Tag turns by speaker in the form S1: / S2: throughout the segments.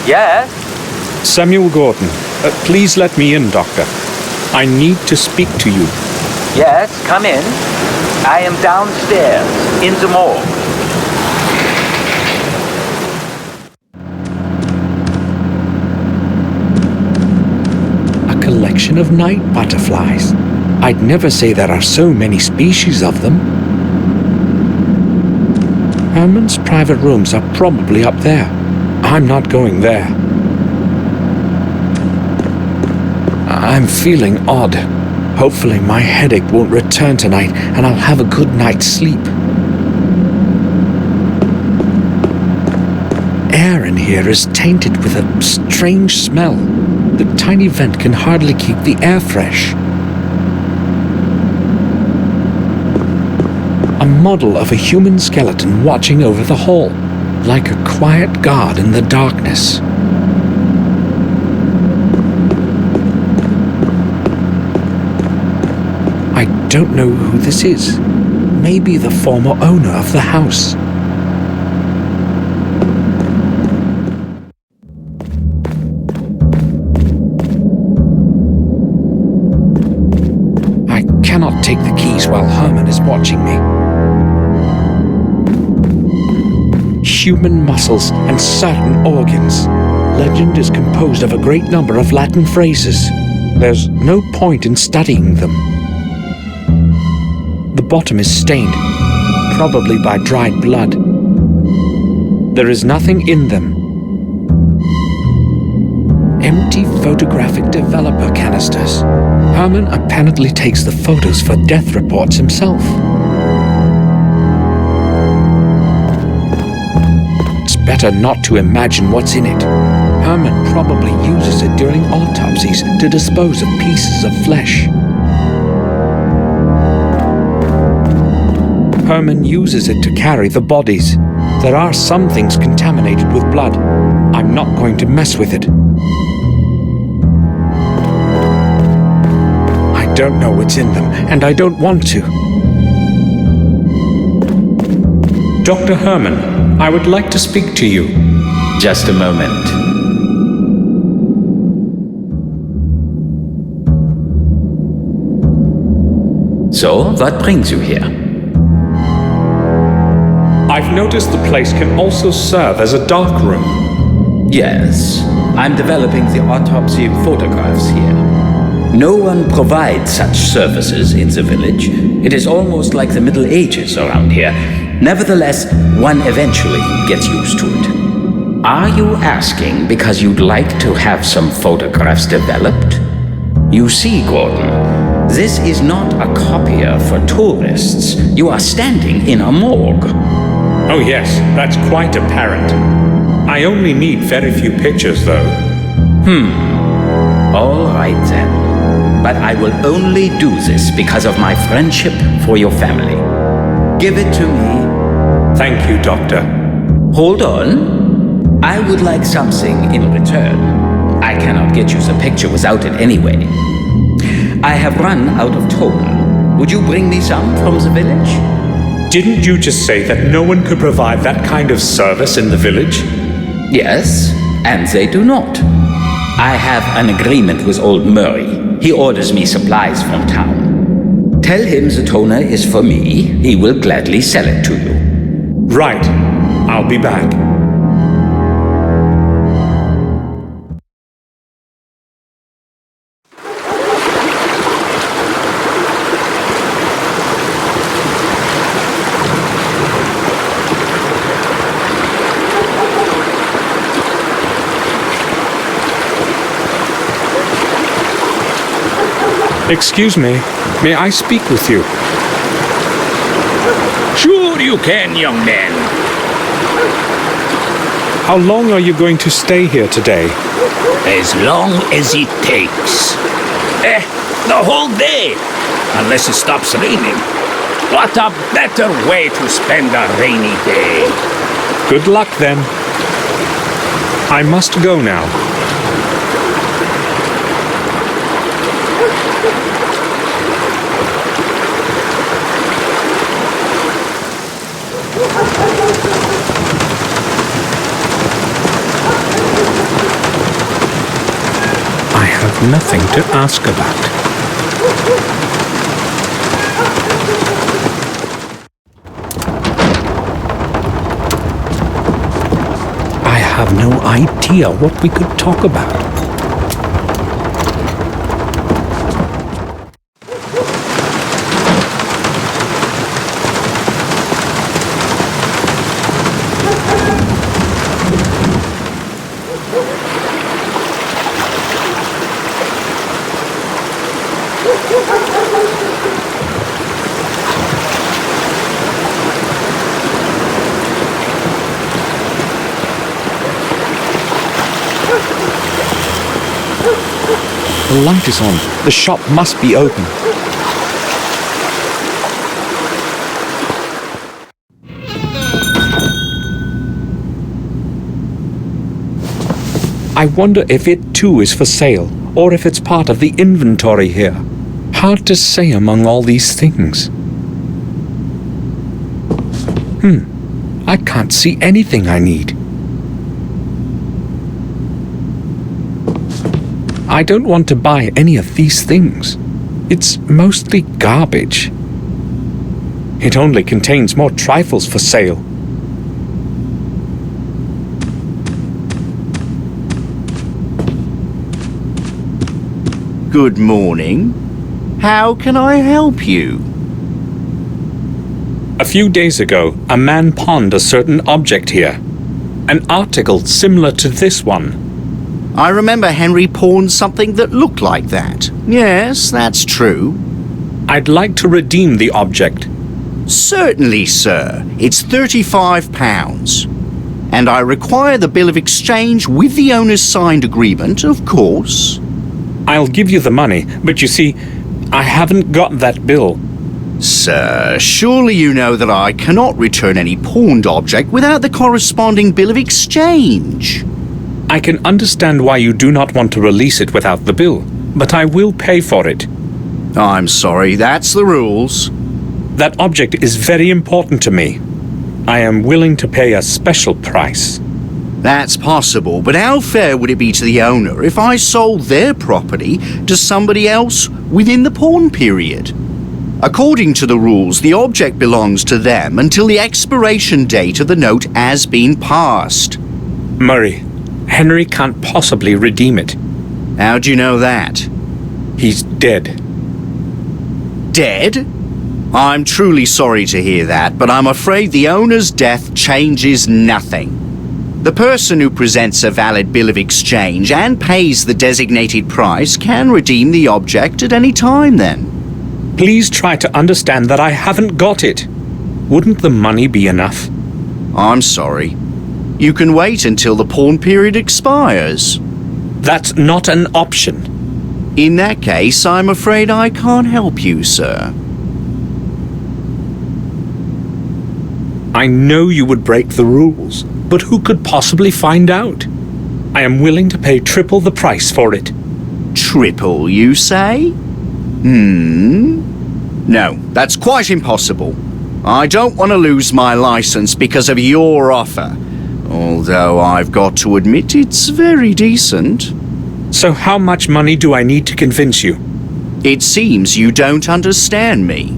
S1: Yes?
S2: Samuel Gordon, please let me in, Doctor. I need to speak to you.
S1: Yes, come in. I am downstairs, in the morgue.
S2: A collection of night butterflies. I'd never say there are so many species of them. Herman's private rooms are probably up there. I'm not going there. I'm feeling odd. Hopefully my headache won't return tonight and I'll have a good night's sleep. Air in here is tainted with a strange smell. The tiny vent can hardly keep the air fresh. A model of a human skeleton watching over the hall, like a quiet guard in the darkness. I don't know who this is. Maybe the former owner of the house. I cannot take the keys while Herman is watching me. Human muscles and certain organs. Legend is composed of a great number of Latin phrases. There's no point in studying them. The bottom is stained, probably by dried blood. There is nothing in them. Empty photographic developer canisters. Herman apparently takes the photos for death reports himself. It's better not to imagine what's in it. Herman probably uses it during autopsies to dispose of pieces of flesh. Herman uses it to carry the bodies. There are some things contaminated with blood. I'm not going to mess with it. I don't know what's in them, and I don't want to. Dr. Herman, I would like to speak to you.
S3: Just a moment. So, what brings you here?
S2: I've noticed the place can also serve as a dark room.
S3: Yes, I'm developing the autopsy photographs here. No one provides such services in the village. It is almost like the Middle Ages around here. Nevertheless, one eventually gets used to it. Are you asking because you'd like to have some photographs developed? You see, Gordon, this is not a copier for tourists. You are standing in a morgue.
S2: Oh yes, that's quite apparent. I only need very few pictures, though.
S3: All right then. But I will only do this because of my friendship for your family. Give it to me.
S2: Thank you, Doctor.
S3: Hold on. I would like something in return. I cannot get you the picture without it anyway. I have run out of toner. Would you bring me some from the village?
S2: Didn't you just say that no one could provide that kind of service in the village?
S3: Yes, and they do not. I have an agreement with old Murray. He orders me supplies from town. Tell him the toner is for me. He will gladly sell it to you.
S2: Right. I'll be back. Excuse me, may I speak with you?
S4: Sure you can, young man.
S2: How long are you going to stay here today?
S4: As long as it takes. The whole day, unless it stops raining. What a better way to spend a rainy day.
S2: Good luck then. I must go now. nothing to ask about. I have no idea what we could talk about. The light is on. The shop must be open. I wonder if it too is for sale, or if it's part of the inventory here. Hard to say among all these things. I can't see anything I need. I don't want to buy any of these things. It's mostly garbage. It only contains more trifles for sale.
S5: Good morning. How can I help you?
S2: A few days ago, a man pawned a certain object here. An article similar to this one.
S5: I remember Henry pawned something that looked like that. Yes, that's true.
S2: I'd like to redeem the object.
S5: Certainly, sir. It's £35. And I require the bill of exchange with the owner's signed agreement, of course.
S2: I'll give you the money, but you see, I haven't got that bill.
S5: Sir, surely you know that I cannot return any pawned object without the corresponding bill of exchange.
S2: I can understand why you do not want to release it without the bill, but I will pay for it.
S5: I'm sorry, that's the rules.
S2: That object is very important to me. I am willing to pay a special price.
S5: That's possible, but how fair would it be to the owner if I sold their property to somebody else within the pawn period? According to the rules, the object belongs to them until the expiration date of the note has been passed.
S2: Murray, Henry can't possibly redeem it.
S5: How do you know that?
S2: He's dead.
S5: Dead? I'm truly sorry to hear that, but I'm afraid the owner's death changes nothing. The person who presents a valid bill of exchange and pays the designated price can redeem the object at any time then.
S2: Please try to understand that I haven't got it. Wouldn't the money be enough?
S5: I'm sorry. You can wait until the pawn period expires.
S2: That's not an option.
S5: In that case, I'm afraid I can't help you, sir.
S2: I know you would break the rules, but who could possibly find out? I am willing to pay triple the price for it.
S5: Triple, you say? No, that's quite impossible. I don't want to lose my license because of your offer. Although I've got to admit it's very decent.
S2: So how much money do I need to convince you?
S5: It seems you don't understand me.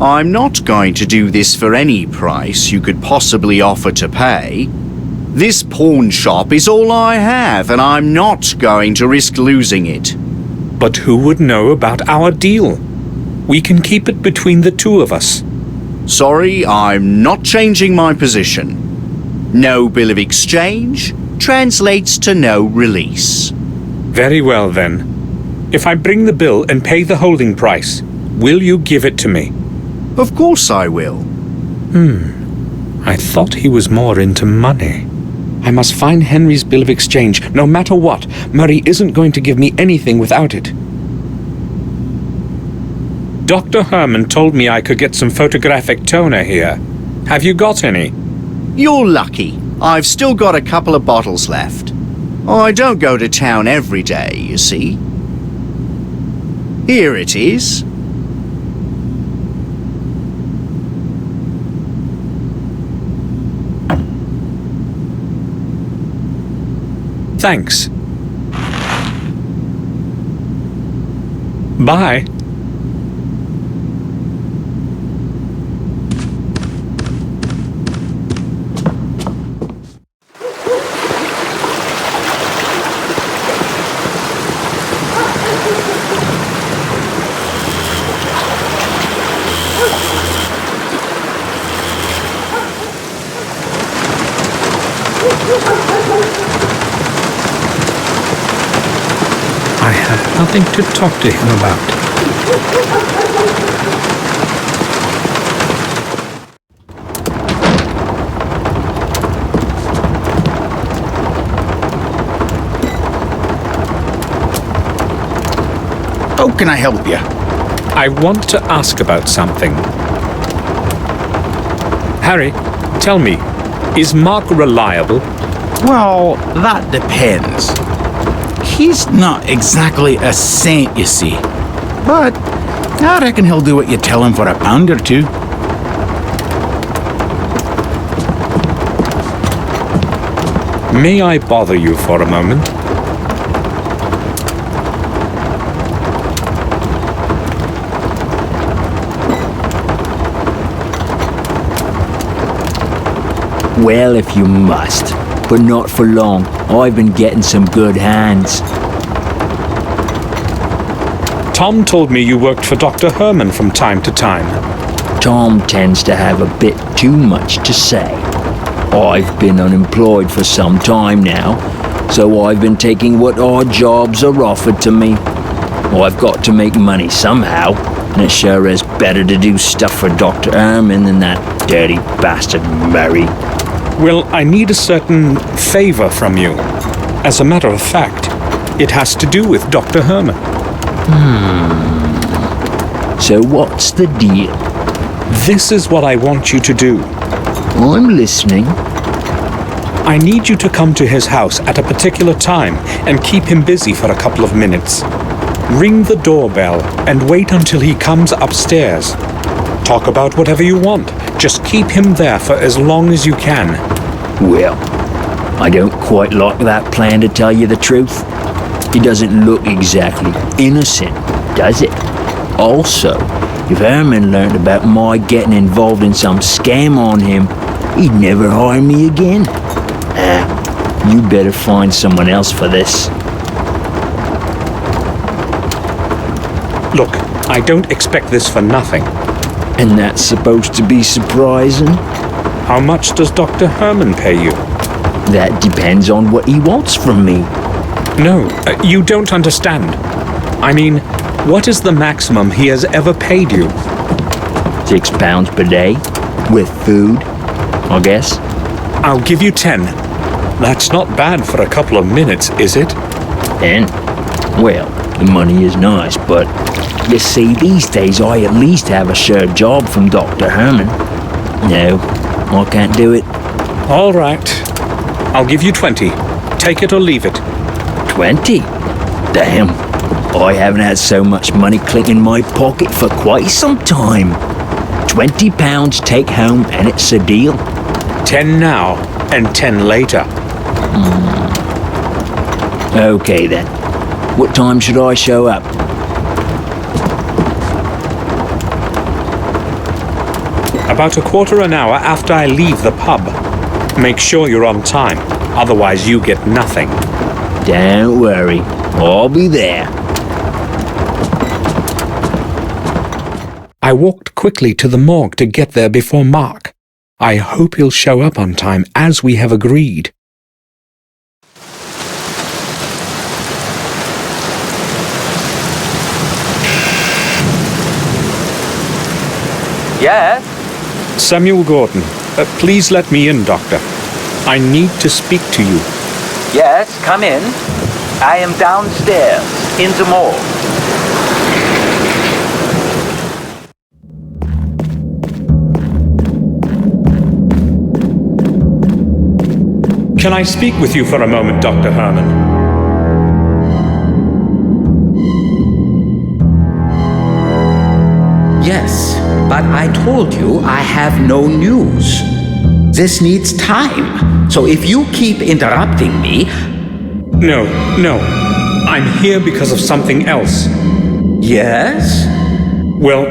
S5: I'm not going to do this for any price you could possibly offer to pay. This pawn shop is all I have, and I'm not going to risk losing it.
S2: But who would know about our deal? We can keep it between the two of us.
S5: Sorry, I'm not changing my position. No bill of exchange translates to no release.
S2: Very well then. If I bring the bill and pay the holding price, will you give it to me?
S5: Of course I will.
S2: I thought he was more into money. I must find Henry's bill of exchange, no matter what. Murray isn't going to give me anything without it. Dr. Herman told me I could get some photographic toner here. Have you got any?
S5: You're lucky. I've still got a couple of bottles left. I don't go to town every day, you see. Here it is.
S2: Thanks. Bye. I have nothing to talk to him about.
S6: How can I help you?
S2: I want to ask about something. Harry, tell me, is Mark reliable?
S6: Well, that depends. He's not exactly a saint, you see. But I reckon he'll do what you tell him for a pound or two.
S2: May I bother you for a moment?
S7: Well, if you must, but not for long. I've been getting some good hands.
S2: Tom told me you worked for Dr. Herman from time to time.
S7: Tom tends to have a bit too much to say. I've been unemployed for some time now, so I've been taking what odd jobs are offered to me. I've got to make money somehow, and it sure is better to do stuff for Dr. Herman than that dirty bastard Murray.
S2: Well, I need a certain favor from you. As a matter of fact, it has to do with Dr. Herman.
S7: So what's the deal?
S2: This is what I want you to do.
S7: I'm listening.
S2: I need you to come to his house at a particular time and keep him busy for a couple of minutes. Ring the doorbell and wait until he comes upstairs. Talk about whatever you want. Just keep him there for as long as you can.
S7: Well, I don't quite like that plan, to tell you the truth. He doesn't look exactly innocent, does it? Also, if Herman learned about my getting involved in some scam on him, he'd never hire me again. You better find someone else for this.
S2: Look, I don't expect this for nothing.
S7: And that's supposed to be surprising?
S2: How much does Dr. Herman pay you?
S7: That depends on what he wants from me.
S2: No, you don't understand. I mean, what is the maximum he has ever paid you?
S7: £6 per day, with food, I guess.
S2: I'll give you 10. That's not bad for a couple of minutes, is it?
S7: 10? Well, the money is nice, but you see, these days I at least have a sure job from Dr. Herman. No, I can't do it.
S2: All right. I'll give you 20. Take it or leave it.
S7: 20? Damn, I haven't had so much money click in my pocket for quite some time. £20 take home and it's a deal.
S2: 10 now and 10 later.
S7: Okay then. What time should I show up?
S2: About a quarter an hour after I leave the pub. Make sure you're on time, otherwise you get nothing.
S7: Don't worry, I'll be there.
S2: I walked quickly to the morgue to get there before Mark. I hope he'll show up on time as we have agreed.
S1: Yes?
S2: Samuel Gordon, please let me in, Doctor. I need to speak to you.
S1: Yes, come in. I am downstairs, in the morgue.
S2: Can I speak with you for a moment, Dr. Herman?
S3: Yes, but I told you I have no news. This needs time, so if you keep interrupting me...
S2: No. I'm here because of something else.
S3: Yes?
S2: Well,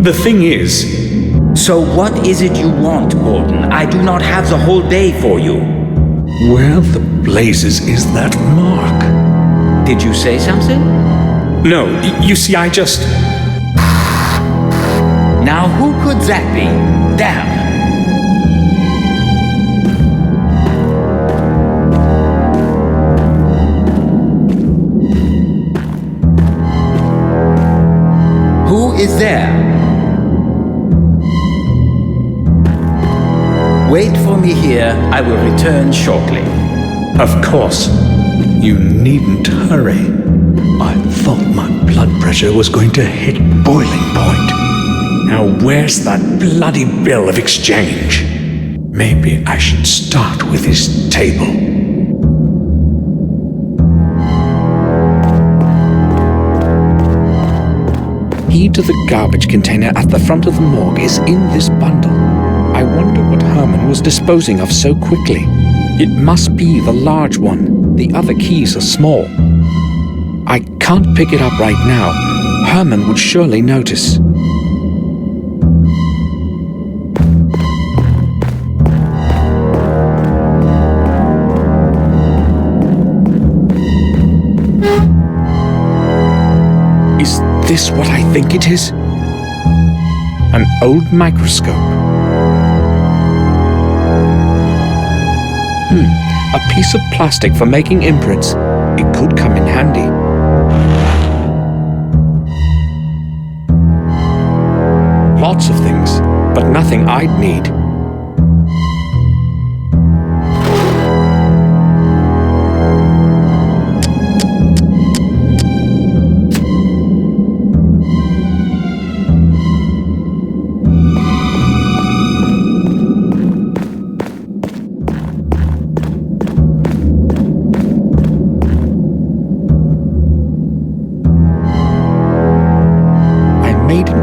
S2: the thing is,
S3: So what is it you want, Gordon? I do not have the whole day for you.
S2: where the blazes is that mark?
S3: Did you say something?
S2: No, you see, I just...
S3: Now who could that be? Damn. Who is there? Wait for me here. I will return shortly.
S2: Of course. You needn't hurry. I thought my blood pressure was going to hit boiling point. Now where's that bloody bill of exchange? Maybe I should start with his table. Key to the garbage container at the front of the morgue is in this bundle. I wonder what Herman was disposing of so quickly. It must be the large one. The other keys are small. I can't pick it up right now. Herman would surely notice. Is this what I think it is? An old microscope. A piece of plastic for making imprints. It could come in handy. Lots of things, but nothing I'd need.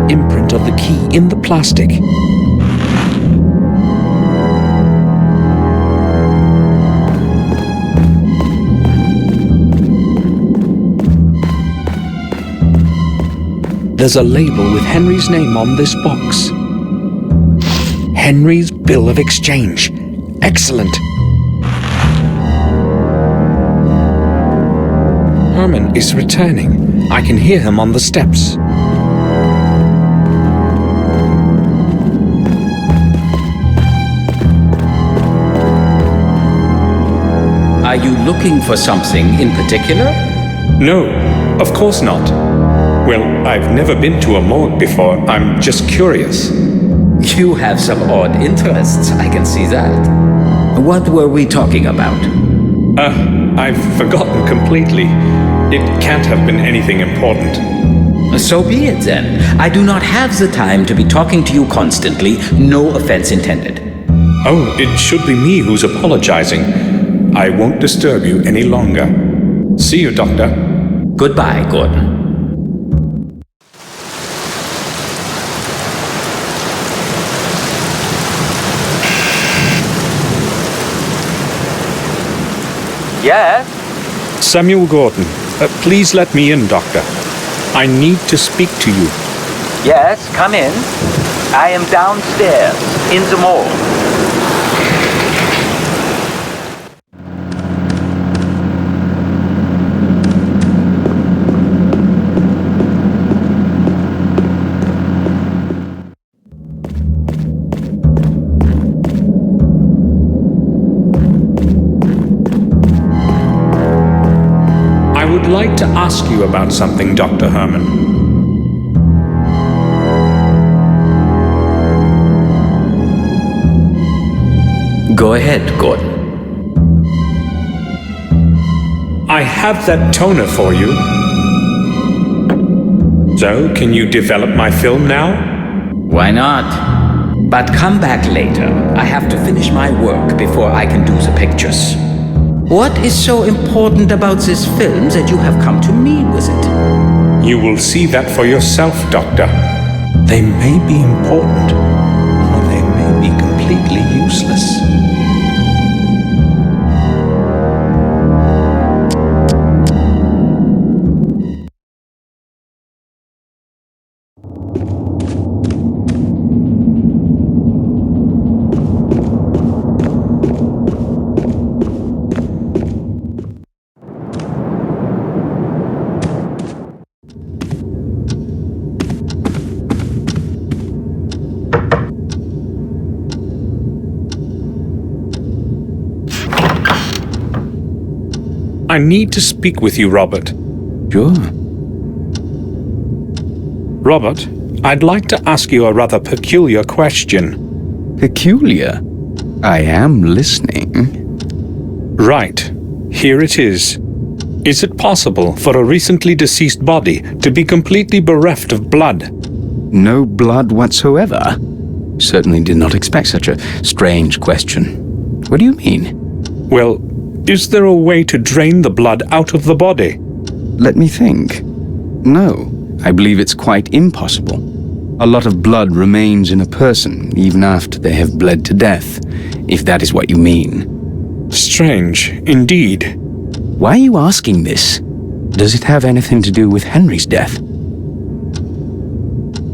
S2: Imprint of the key in the plastic. There's a label with Henry's name on this box. Henry's bill of exchange. Excellent. Herman is returning. I can hear him on the steps.
S3: Are you looking for something in particular?
S2: No, of course not. Well, I've never been to a morgue before. I'm just curious.
S3: You have some odd interests, I can see that. What were we talking about?
S2: I've forgotten completely. It can't have been anything important.
S3: So be it then. I do not have the time to be talking to you constantly. No offense intended.
S2: Oh, it should be me who's apologizing. I won't disturb you any longer. See you, Doctor.
S3: Goodbye, Gordon.
S1: Yes?
S2: Samuel Gordon, please let me in, Doctor. I need to speak to you.
S1: Yes, come in. I am downstairs, in the morgue.
S2: I would like to ask you about something, Dr. Herman.
S3: Go ahead, Gordon.
S2: I have that toner for you. So, can you develop my film now?
S3: Why not? But come back later. I have to finish my work before I can do the pictures. What is so important about this film that you have come to me with it?
S2: You will see that for yourself, Doctor. They may be important, or they may be completely useless. I need to speak with you, Robert.
S6: Sure.
S2: Robert, I'd like to ask you a rather peculiar question.
S6: Peculiar? I am listening.
S2: Right. Here it is. Is it possible for a recently deceased body to be completely bereft of blood?
S6: No blood whatsoever? Certainly did not expect such a strange question. What do you mean?
S2: Well, is there a way to drain the blood out of the body?
S6: Let me think. No, I believe it's quite impossible. A lot of blood remains in a person even after they have bled to death, if that is what you mean.
S2: Strange, indeed.
S6: Why are you asking this? Does it have anything to do with Henry's death?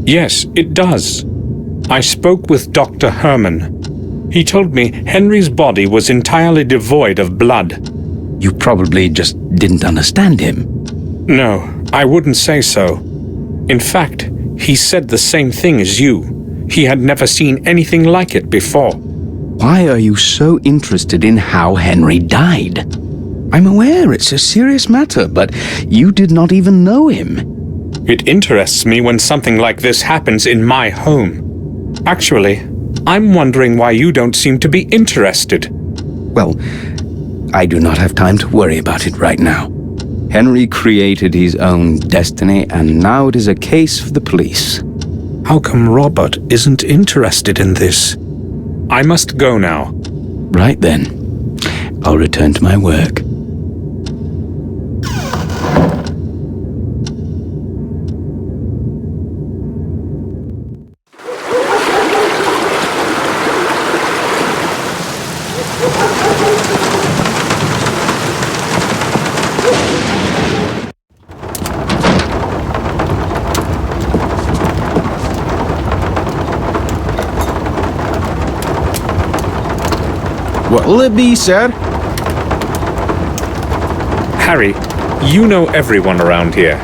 S2: Yes, it does. I spoke with Dr. Herman. He told me Henry's body was entirely devoid of blood.
S6: You probably just didn't understand him.
S2: No, I wouldn't say so. In fact, he said the same thing as you. He had never seen anything like it before.
S6: Why are you so interested in how Henry died? I'm aware it's a serious matter, but you did not even know him.
S2: It interests me when something like this happens in my home. Actually, I'm wondering why you don't seem to be interested.
S6: Well, I do not have time to worry about it right now. Henry created his own destiny, and now it is a case for the police.
S2: How come Robert isn't interested in this? I must go now.
S6: Right then. I'll return to my work. What'll it be, sir?
S2: Harry, you know everyone around here.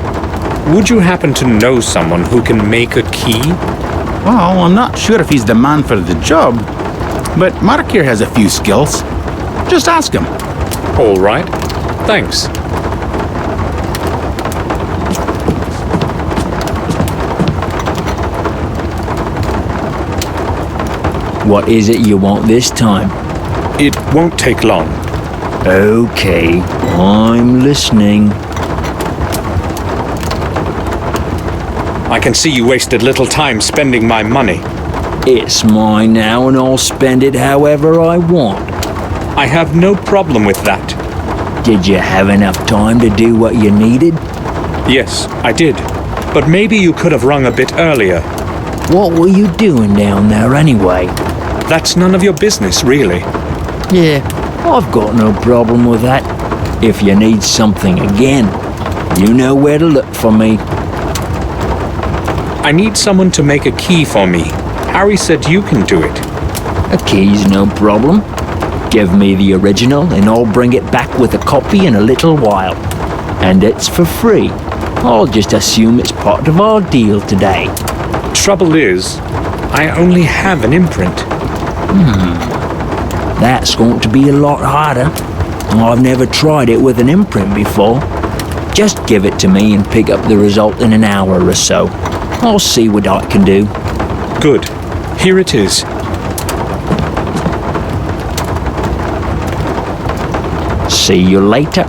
S2: Would you happen to know someone who can make a key?
S6: Well, I'm not sure if he's the man for the job, but Mark here has a few skills. Just ask him.
S2: All right. Thanks.
S7: What is it you want this time?
S2: It won't take long.
S7: Okay, I'm listening.
S2: I can see you wasted little time spending my money.
S7: It's mine now and I'll spend it however I want.
S2: I have no problem with that.
S7: Did you have enough time to do what you needed?
S2: Yes, I did. But maybe you could have rung a bit earlier.
S7: What were you doing down there anyway?
S2: That's none of your business, really.
S7: Yeah, I've got no problem with that. If you need something again, you know where to look for me.
S2: I need someone to make a key for me. Harry said you can do it.
S7: A key's no problem. Give me the original and I'll bring it back with a copy in a little while. And it's for free. I'll just assume it's part of our deal today.
S2: Trouble is, I only have an imprint.
S7: That's going to be a lot harder. I've never tried it with an imprint before. Just give it to me and pick up the result in an hour or so. I'll see what I can do.
S2: Good. Here it is.
S7: See you later.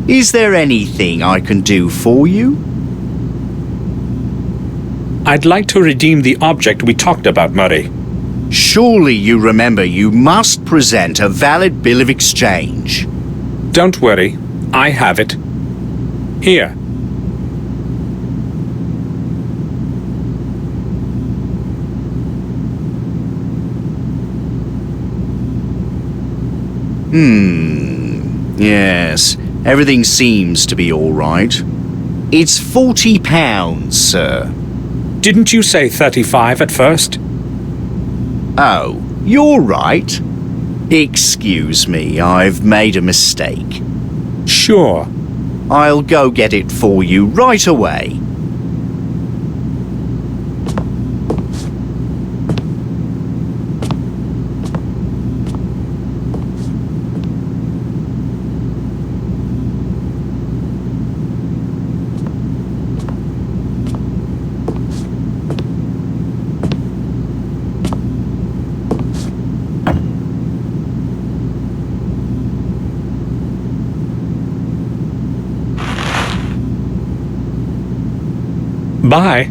S5: Is there anything I can do for you?
S2: I'd like to redeem the object we talked about, Murray.
S5: Surely you remember you must present a valid bill of exchange.
S2: Don't worry. I have it. Here.
S5: Yes, everything seems to be all right. It's £40, sir.
S2: Didn't you say 35 at first?
S5: Oh, you're right. Excuse me, I've made a mistake.
S2: Sure.
S5: I'll go get it for you right away.
S2: Bye.